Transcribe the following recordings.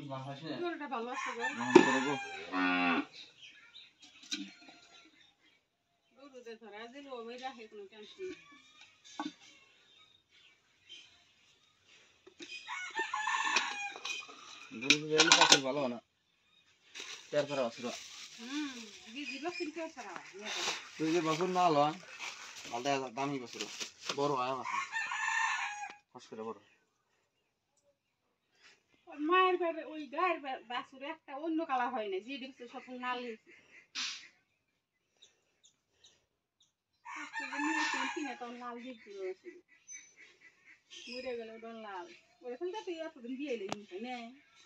গরুটা ভালো আছে গো। গরুতে ধরা দিল ওই রাখে কোনো টেনশন নেই। গরু গেলে পাশে ভালো না তের করা আছে বিজি বছর কেউ ছাড়া তুই যে বছর না হলো আলাদা দামি বছর বড় আয়া আছে ফস করে বড় মায়ের বাড়ি ওই গায়ের বাছুর একটা অন্য কালার হয় না যে দেখছে সব লাল হয়েছে কিনে তখন লাল দিচ্ছিল মরে গেল ওটা লাল ওরকম তো তুই এতদিন দিয়ে এলি না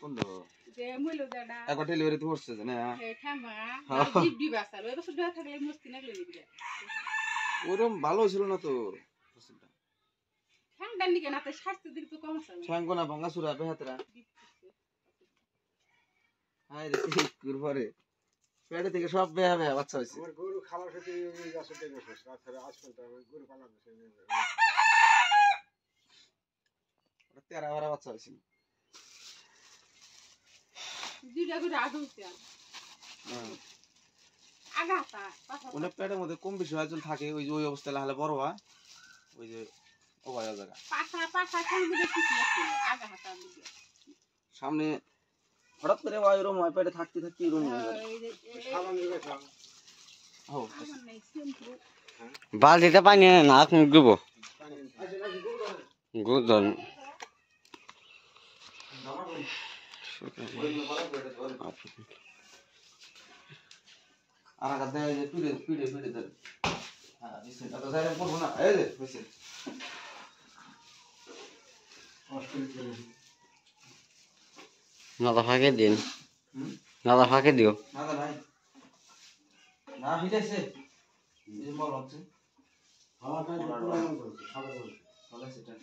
কোন দো যে মইলো দাদা একবার ডেলিভারি তো করছে না ঠাম্মা ডিপ ডিপ আসাল ওই বছর দেওয়া থাকলে মস্তি নাগলে নিবি ওরকম ভালো ছিল না তো ঠান্ডা নিকে না তো স্বাস্থ্য দিক তো কম আছে ছ্যাঙ্গো না ভাঙা সুরা বেহাতরা হাই রে কুরবারে পেটে থেকে সব বেহা বেহা বাচ্চা হইছে আমার গরু খাওয়ার সাথে ওই গাছে টেনে শেষ তাছাড়া আজ পর্যন্ত আমি গরু পালাম ওটা তেরা ভরা বাচ্চা হইছে দুইটা করে আগ হইছে আগাতা ওটা পেটের মধ্যে কম বেশি হয়জন থাকে ওই যে ওই অবস্থায় লাহলে বড় হয় ওই যে ও ভাই জায়গা পাখা খালি দেখি আছে আগা হাতা দিকে সামনে হঠাৎ করে ওই রকম হয় পেটে থাকতে থাকতে এরকম হয়ে যায় সাবান দিয়ে খাও ও বালতিতে পানি নাক মুখ দেবো গুদন আর আগে দেয় যে পিড়ে পিড়ে পিড়ে ধরে হ্যাঁ দিছেন তো যাইরা করব না এই যে হইছে নাদা ফাঁকে দিন নাদা ফাঁকে দিও না দা ভাই না হিটাইছে এই যে বল হচ্ছে হাওয়া কাজ পুরো করছে সাদা করছে ভালো সেটা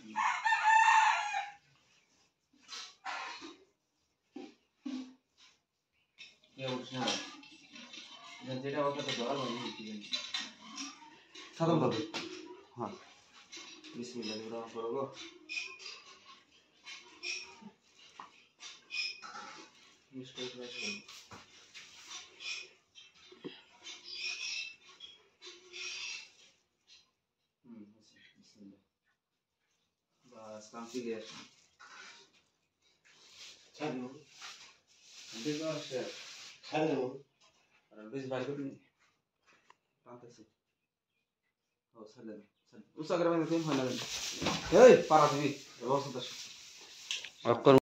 কে উঠছে না যেটা ওটা তো জল হয়ে গেছে সাদম দাও হ্যাঁ বিসমিল্লাহ রহমান করব মিস্টার রাশন বিসমিল্লাহ বাস কমপ্লিট ছাড়ো দেখো স্যার ছাড়ো আর বেশ বাইরে করে নি টানতেছে ও ছাড়লে উসা করে মানে কেন হয় না এই পারা দিবি ব্যবস্থা